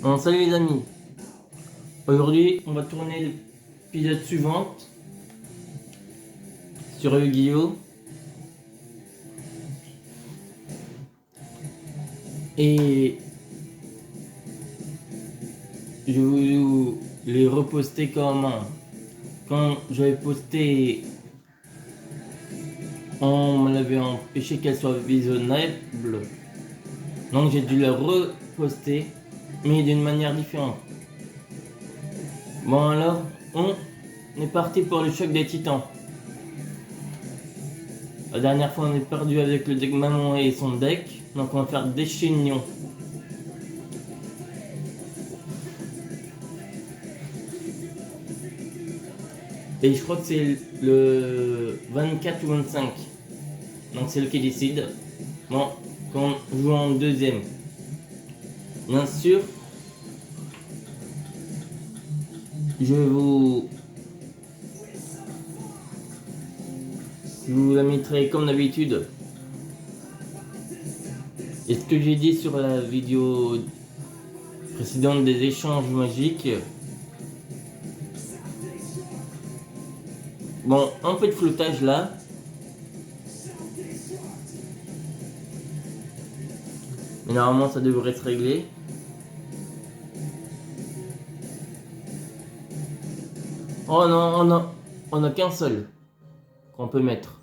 Bon, salut les amis, aujourd'hui on va tourner l'épisode suivant sur Yu-Gi-Oh! Et je vais vous les reposter quand j'avais posté, on me l'avait empêché qu'elle soit visionnable, donc j'ai dû la reposter mais d'une manière différente. Bon alors, on est parti pour le choc des titans. La dernière fois on est perdu avec le deck Maman et son deck, donc on va faire des chignons. Et je crois que c'est le 24 ou 25. Donc c'est le qui décide. Bon, quand on joue en deuxième. Bien sûr, je vous la mettrai comme d'habitude. Et ce que j'ai dit sur la vidéo précédente des échanges magiques. Bon, un peu de flottage là. Mais normalement ça devrait se régler. Oh non, on a qu'un seul qu'on peut mettre.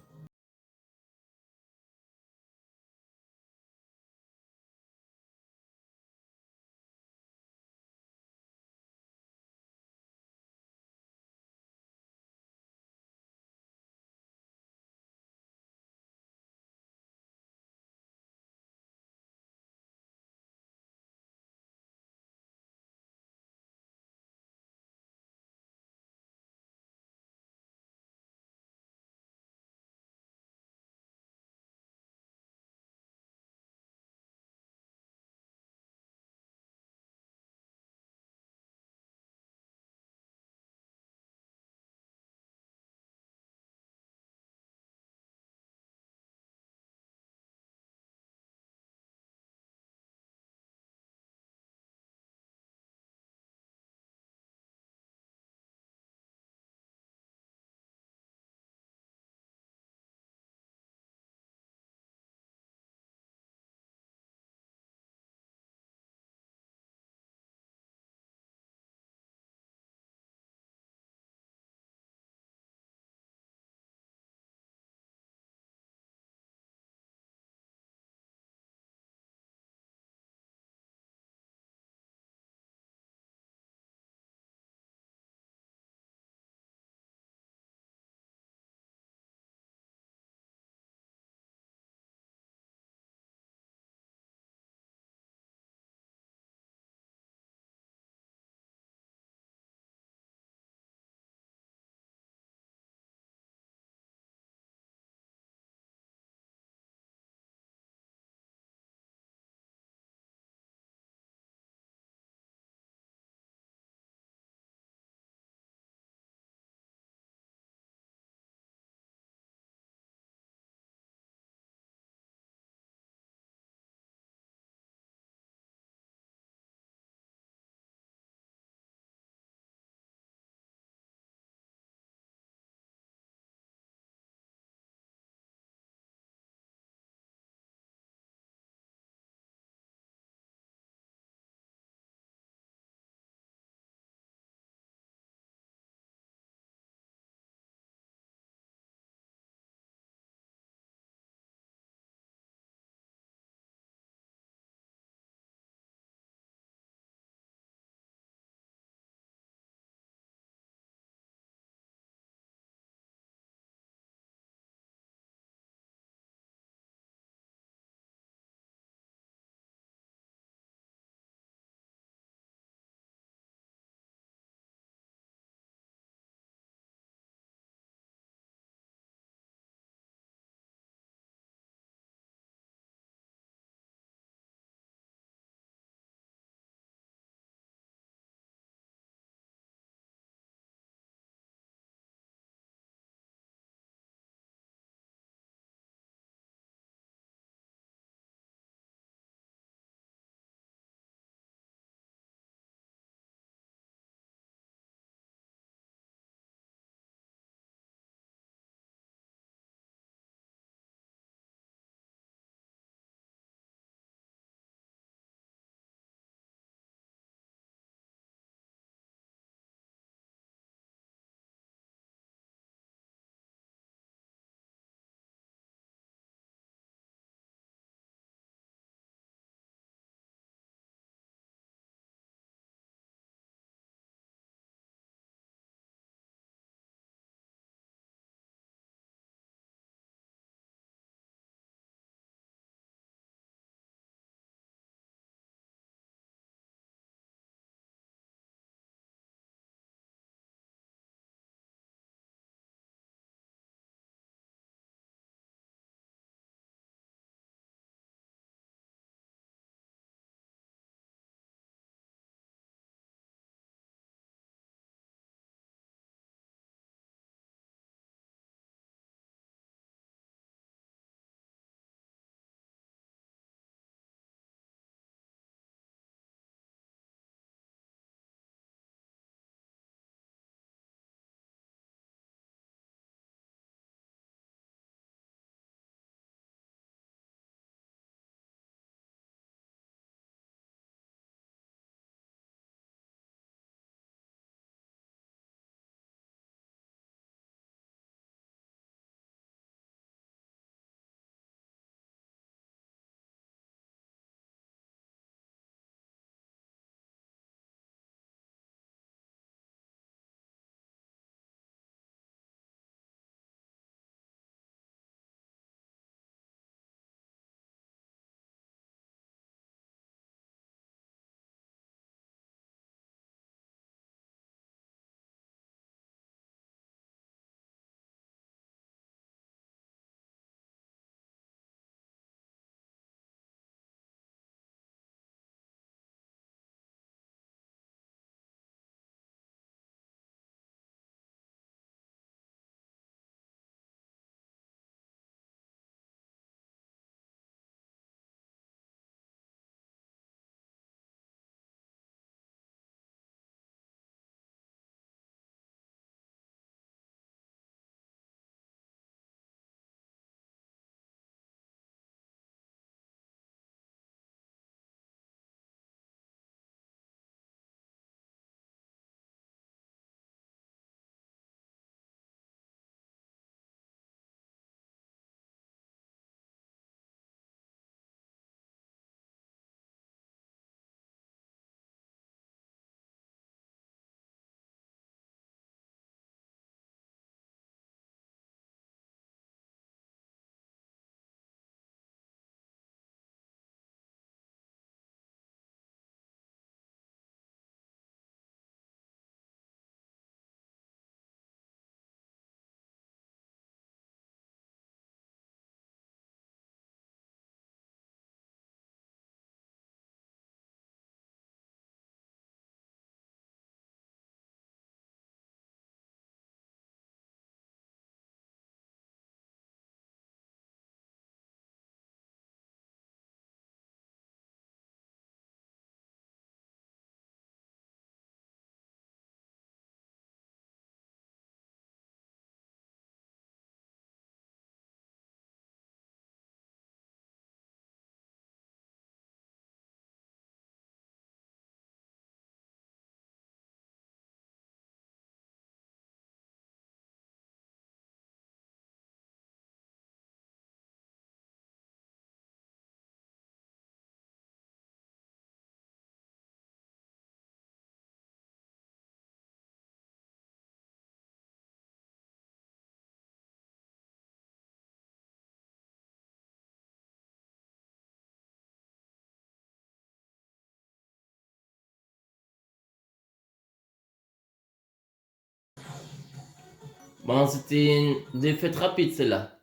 Bon, c'était une défaite rapide celle-là.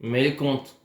Mais elle compte.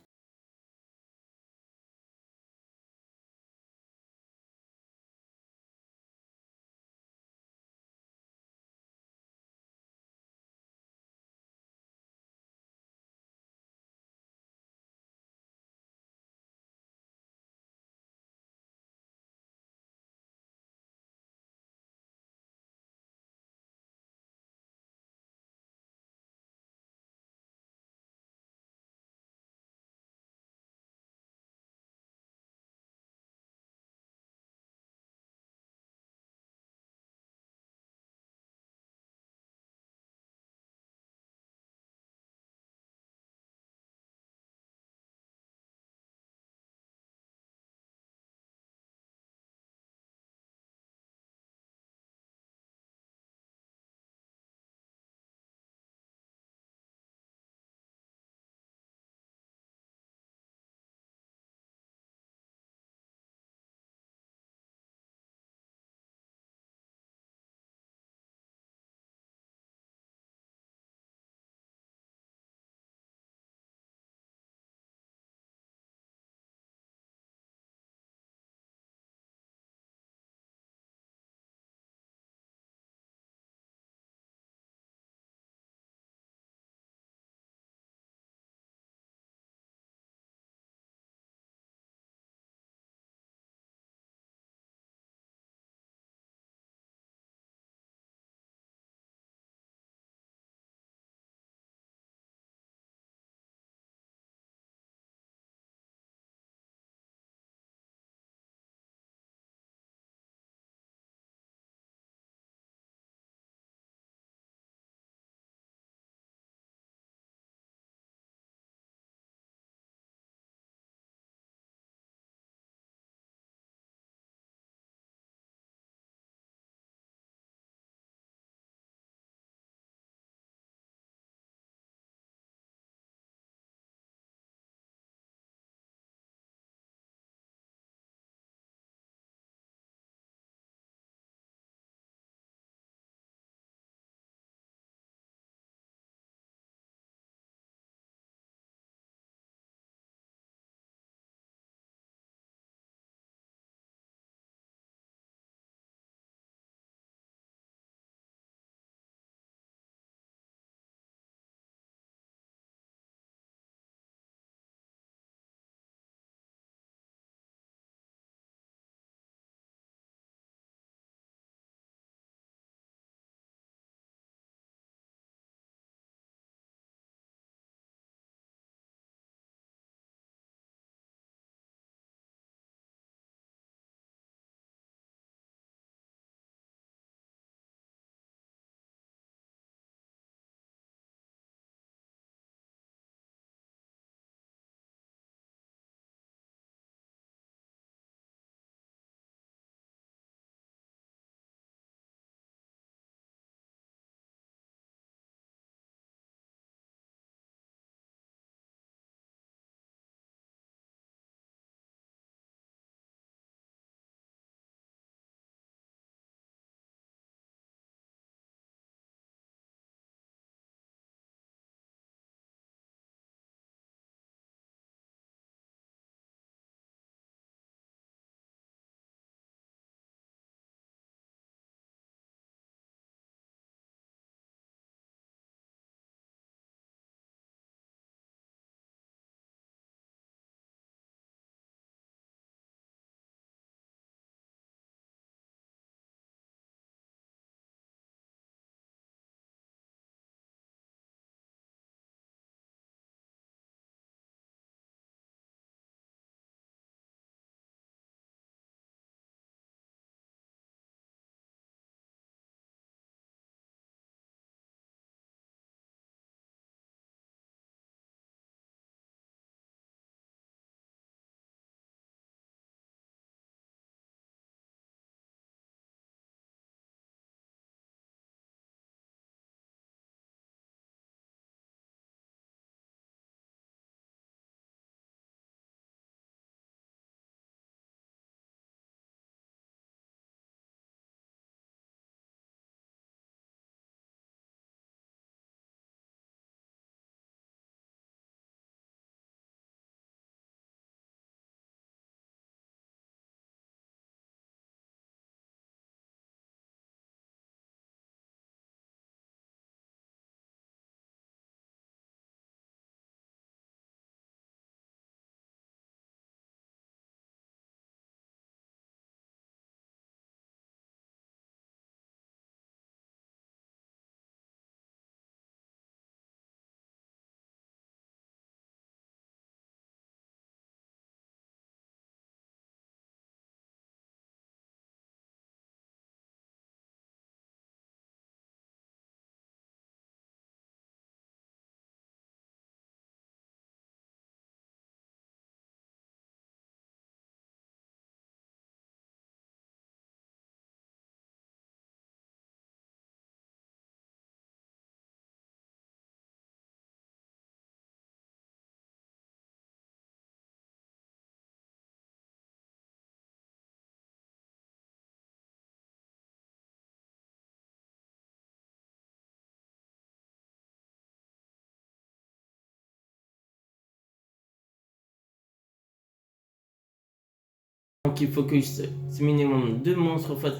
Donc il faut que c'est minimum 2 monstres face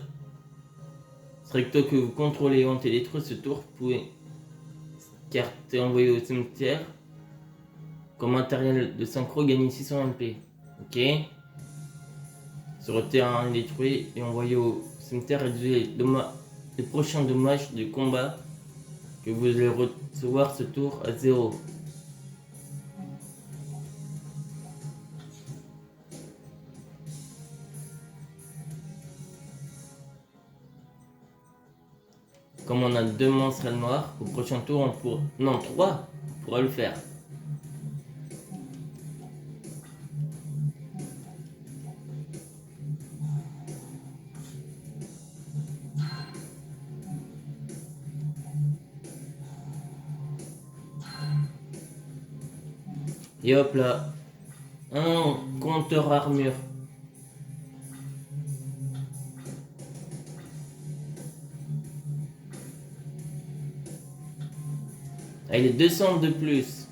recto que vous contrôlez et hantez détruire ce tour. Vous pouvez carte envoyée au cimetière. Comme matériel de synchro, gagner 600 MP. Ok. Sur le terrain détruit et envoyé au cimetière, réduisez les prochains dommages du combat que vous allez recevoir ce tour à 0. Comme on a 2 monstres noirs, au prochain tour on pourra... Non, 3, on pourra le faire. Et hop là, un compteur armure. Ah, il est 200 de plus.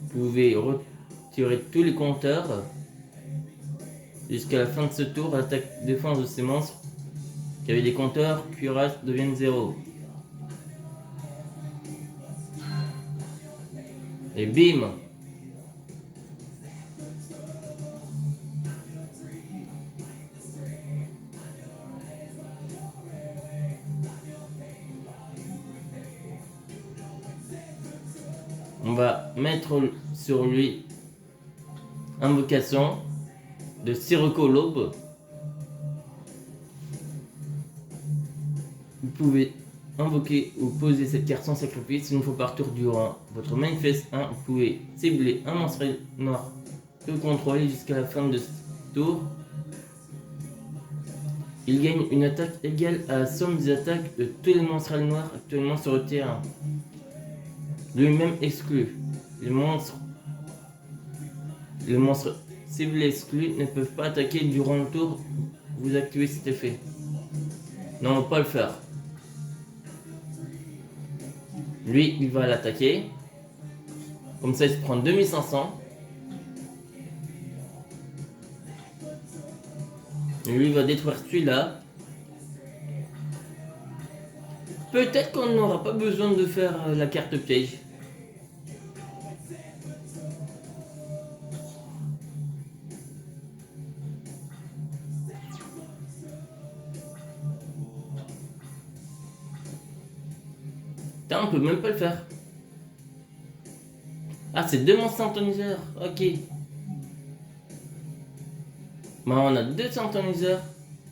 Vous pouvez retirer tous les compteurs jusqu'à la fin de ce tour. L'attaque défense de ces monstres qui avaient des compteurs cuirasse deviennent 0. Et bim! On va mettre sur lui invocation de Sirocco l'aube. Vous pouvez invoquer ou poser cette carte sans sacrifice une fois par tour durant votre manifeste 1. Vous pouvez cibler un monstre noir que vous contrôlez jusqu'à la fin de ce tour. Il gagne une attaque égale à la somme des attaques de tous les monstres noirs actuellement sur le terrain. Lui-même exclu. Les monstres ciblés exclus ne peuvent pas attaquer durant le tour. Vous activez cet effet. Non, on va pas le faire. Lui, il va l'attaquer. Comme ça, il se prend 2500. Et lui, il va détruire celui-là. Peut-être qu'on n'aura pas besoin de faire la carte piège. Putain, on peut même pas le faire. Ah, c'est 2 monstres synthoniseurs. Ok. Bah, on a 2 synthoniseurs.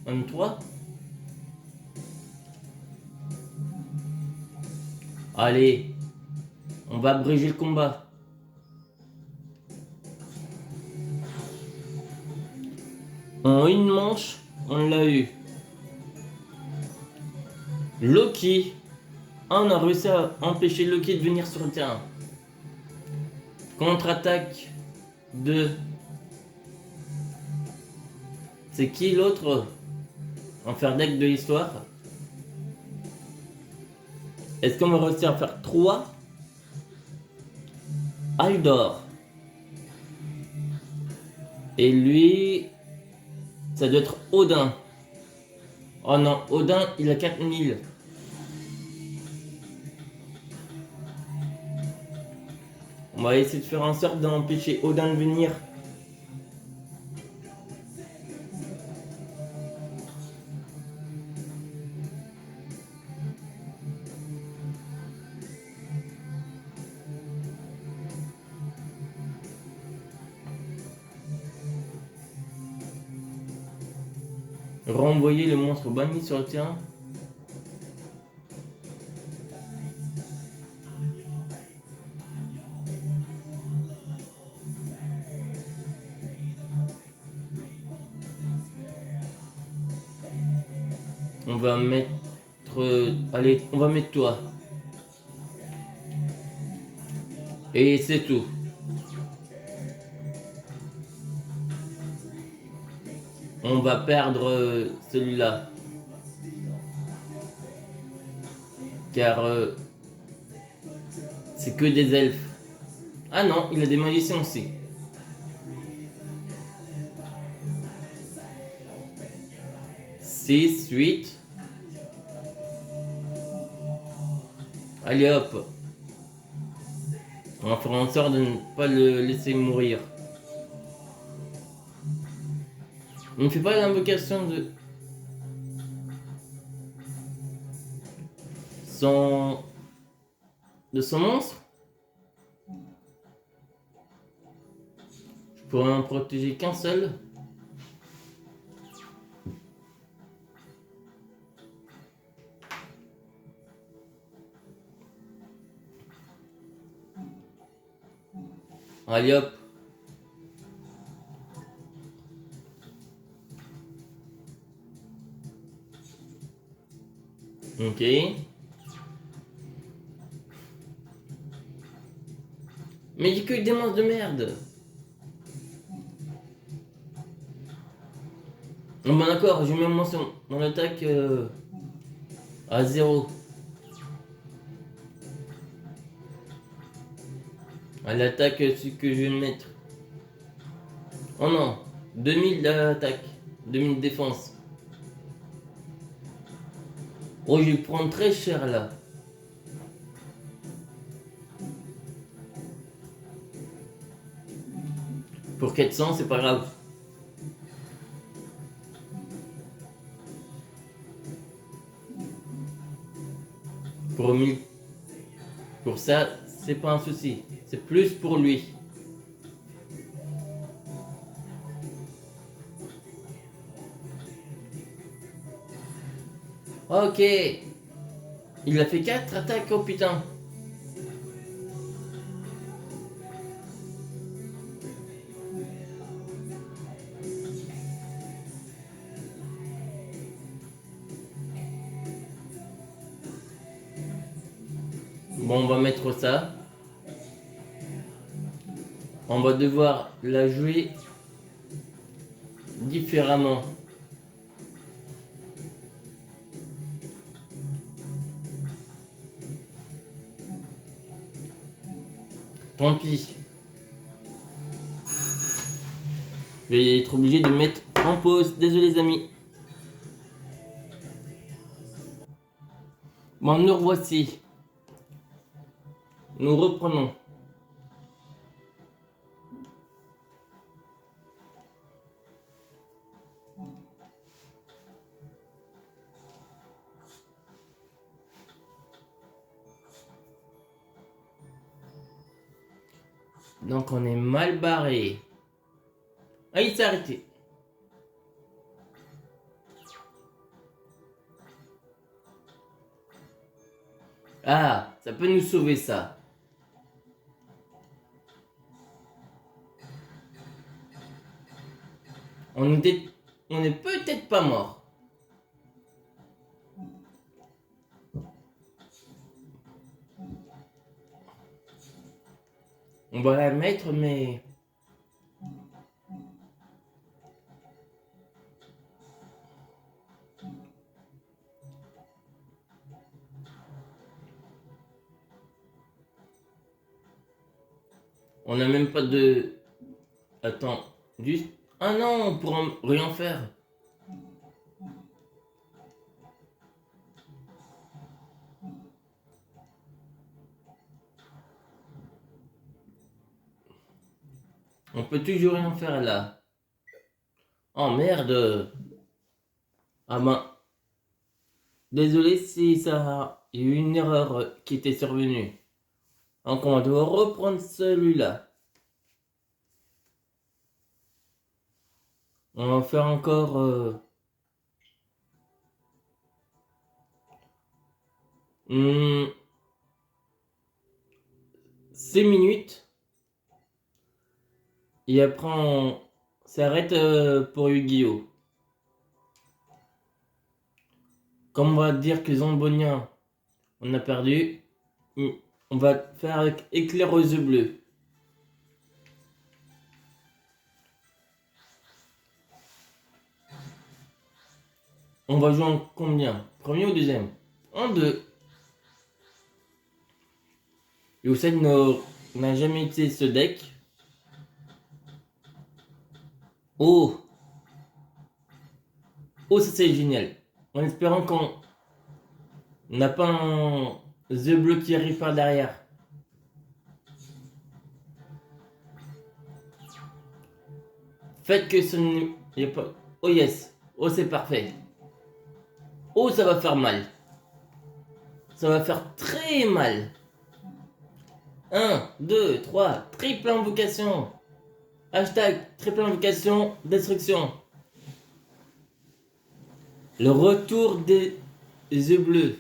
On a 3. Allez. On va abréger le combat. En une manche, on l'a eu. Loki. On a réussi à empêcher Loki de venir sur le terrain. Contre-attaque de... C'est qui l'autre en faire deck de l'histoire? Est-ce qu'on va réussir à faire 3? Aldor. Et lui... Ça doit être Odin. Oh non, Odin, il a 4000. On va essayer de faire en sorte d'empêcher Odin de venir. Renvoyer le monstre banni sur le terrain. On va mettre... allez, on va mettre toi. Et c'est tout. On va perdre celui-là. Car c'est que des elfes. Ah non, il a des magiciens aussi. Six, 8. Allez hop. On va faire en sorte de ne pas le laisser mourir. On ne fait pas l'invocation son... de son monstre. Je pourrais en protéger qu'un seul. Allez hop. Ok. Mais j'ai que des monstres de merde. Bon d'accord, je mets mon attaque à 0. À l'attaque, ce que je vais mettre. Oh non, 2000 d'attaque, 2000 défense. Oh, je vais prendre très cher là. Pour 400, c'est pas grave. Pour 1000, pour ça, c'est pas un souci. C'est plus pour lui. Ok. Il a fait 4 attaques, oh putain. Bon, on va mettre ça. On va devoir la jouer différemment. Tant pis. Je vais être obligé de mettre en pause. Désolé les amis. Bon, nous revoici. Nous reprenons. Donc on est mal barré. Ah, il s'est arrêté. Ah, ça peut nous sauver ça. On est peut-être pas mort. On va la mettre, mais... On n'a même pas de... Attends, juste... Ah non, on pourra rien faire. On peut toujours rien faire là. Oh merde. Ah ben... Désolé si ça... Il y a eu une erreur qui était survenue. Donc on doit reprendre celui-là. On va faire encore... 6 minutes. Et après on s'arrête pour Yu-Gi-Oh! Comme on va dire que Zambonien, on a perdu, on va faire avec éclair aux yeux bleus. On va jouer en combien? Premier ou deuxième? En deux. Youssef n'a jamais utilisé ce deck. Oh! Oh, ça c'est génial. En espérant qu'on n'a pas un The Bleu qui arrive par derrière. Faites que ce n'est pas... Oh yes. Oh, c'est parfait. Oh, ça va faire mal. Ça va faire très mal. 1, 2, 3, triple invocation. Hashtag triple invocation, destruction. Le retour des œufs bleus.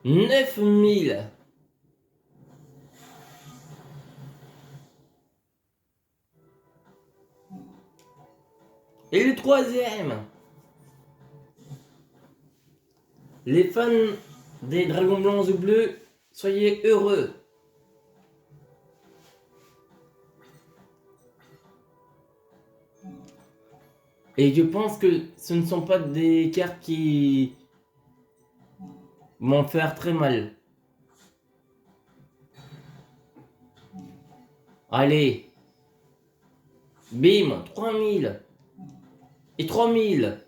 « 9000. Et le troisième. Les fans des dragons blancs ou bleus, soyez heureux. Et je pense que ce ne sont pas des cartes qui vont faire très mal. Allez. Bim, 3000. Et 3000.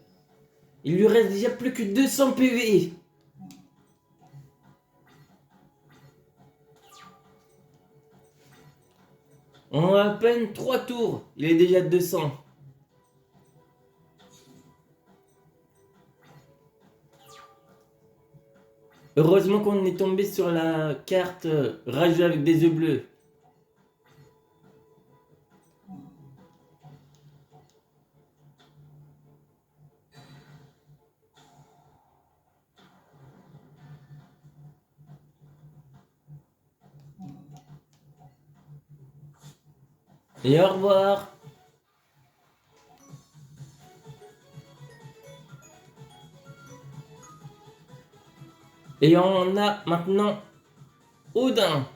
Il lui reste déjà plus que 200 PV. En à peine 3 tours, il est déjà 200. Heureusement qu'on est tombé sur la carte rageux avec des œufs bleus. Et au revoir. Et on a maintenant Odin.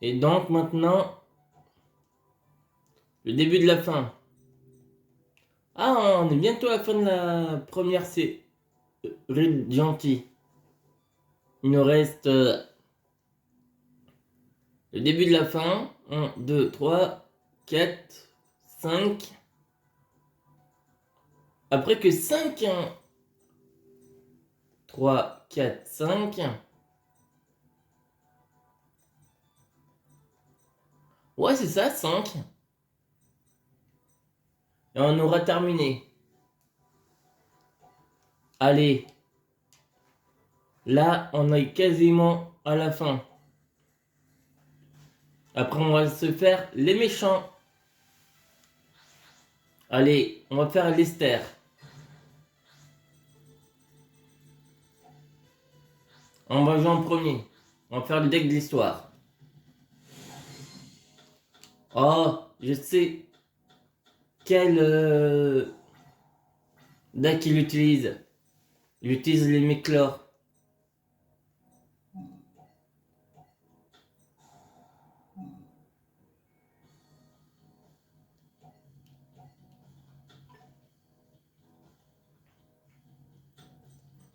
Et donc maintenant, le début de la fin. Ah, on est bientôt à la fin de la première série gentil. Il nous reste le début de la fin. 1, 2, 3, 4, 5. Après que 5, 3, 4, 5. Ouais, c'est ça, 5. Et on aura terminé. Allez. Là, on est quasiment à la fin. Après, on va se faire les méchants. Allez, on va faire Lester. On va jouer en premier. On va faire le deck de l'histoire. Oh, je sais quel deck il utilise. Il utilise les Méclores.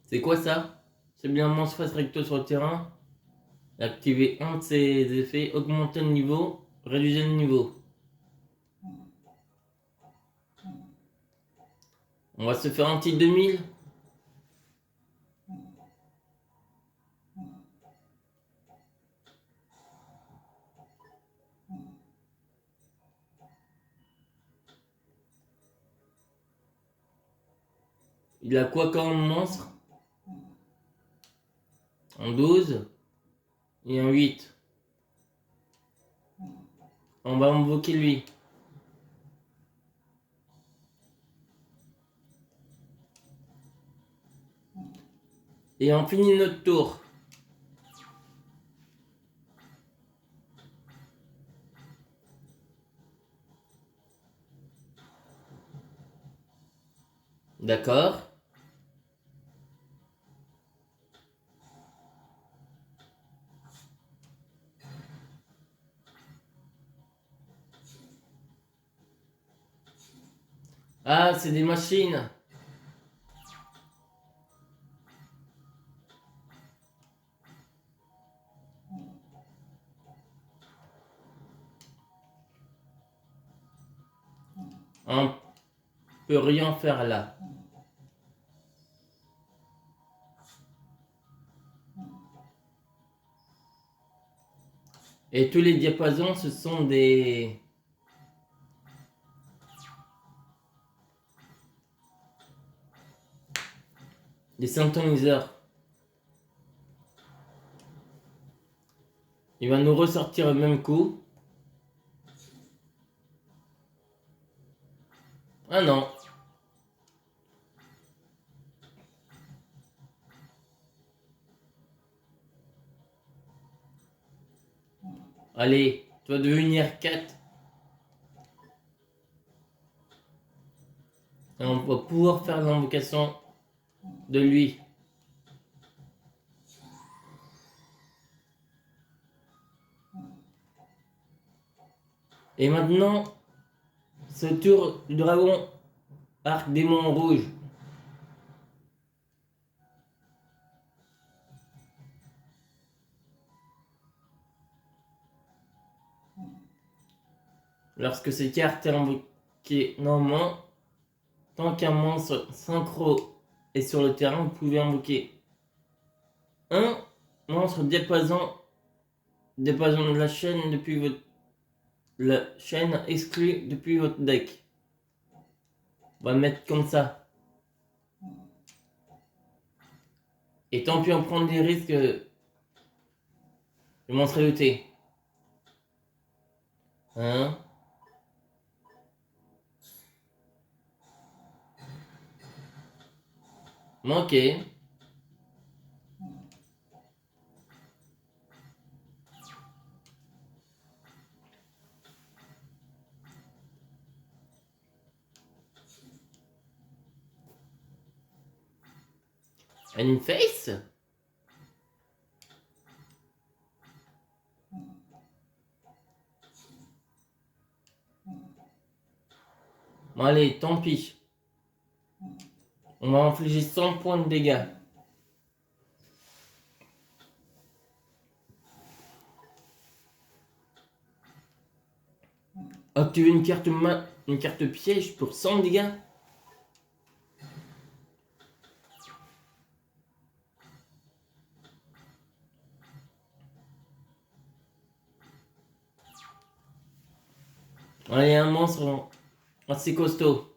C'est quoi ça? C'est bien un monstre face recto sur le terrain. Activer un de ses effets, augmenter le niveau, réduire le niveau. On va se faire un petit 2000. Il a quoi comme monstre? Un 12 et un 8. On va invoquer lui. Et on finit notre tour. D'accord. Ah, c'est des machines. On peut rien faire là. Et tous les diapasons, ce sont des synthoniseurs. Il va nous ressortir le même coup. Ah non. Allez, tu vas devenir 4. Et on va pouvoir faire l'invocation de lui. Et maintenant, ce tour du dragon arc démon rouge. Lorsque cette carte est invoquée normalement, tant qu'un monstre synchro est sur le terrain, vous pouvez invoquer un monstre dépassant de la chaîne depuis votre exclue depuis votre deck. On va le mettre comme ça. Et tant pis on prend des risques de monstre looté. Hein? Manqué. Une face? Bon allez, tant pis. On va infliger 100 points de dégâts. Activer une carte piège pour 100 dégâts. Allez, un monstre assez costaud.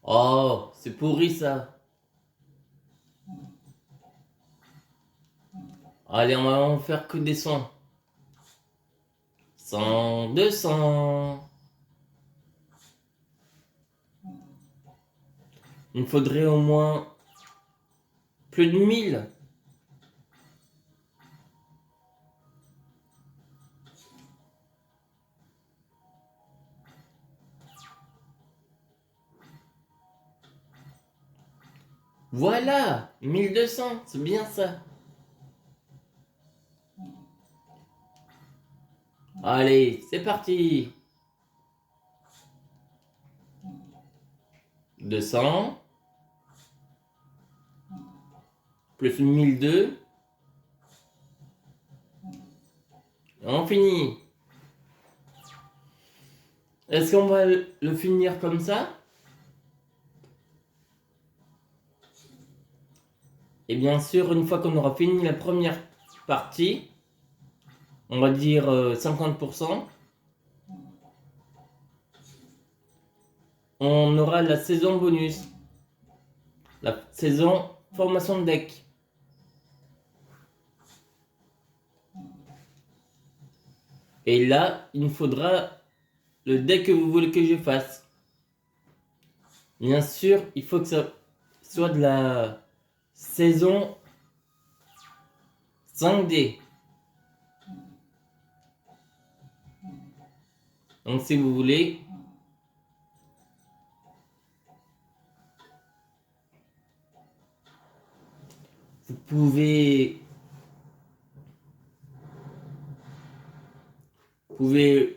Oh, c'est pourri ça. Allez, on va en faire que des 100. 100, 200. Il me faudrait au moins plus de 1000. Voilà, 1200, c'est bien ça. Allez, c'est parti. 200 plus 1002. Et on finit. Est-ce qu'on va le finir comme ça? Et bien sûr, une fois qu'on aura fini la première partie, on va dire 50%, on aura la saison bonus. La saison formation de deck. Et là, il me faudra le deck que vous voulez que je fasse. Bien sûr, il faut que ça soit de la saison 5D. Donc si vous voulez, vous pouvez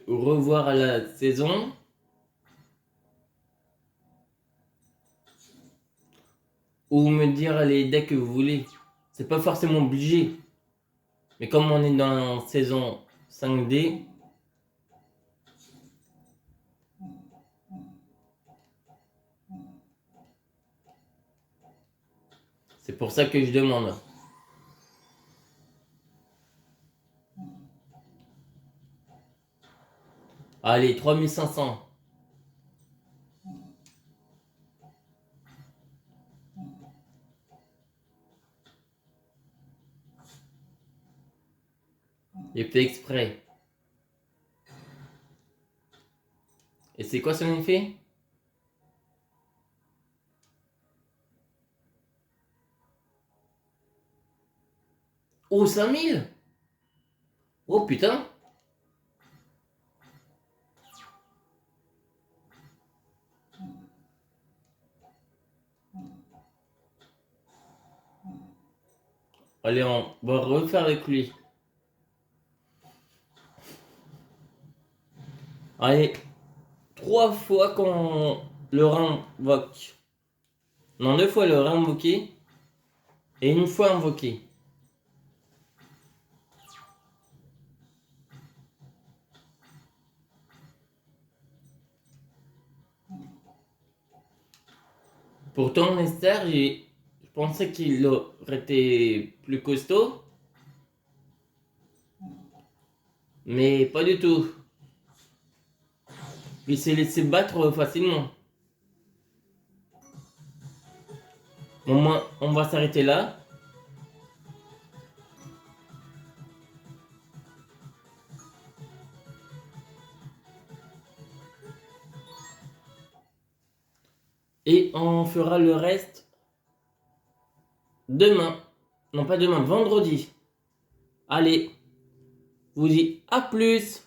revoir à la saison. ou me dire les decks que vous voulez. C'est pas forcément obligé. Mais comme on est dans la saison 5D, c'est pour ça que je demande. Allez, 3500. J'ai fait exprès. Et c'est quoi son effet? Oh, 5000! Oh putain! Allez, on va refaire avec lui. Allez, 3 fois qu'on le invoque. Non, 2 fois le réinvoquer. Et une fois invoqué. Pourtant, Lester, je pensais qu'il aurait été plus costaud. Mais pas du tout. Il s'est laissé battre facilement. Bon, on va s'arrêter là. Et on fera le reste demain. Non, pas demain, vendredi. Allez, je vous dis à plus.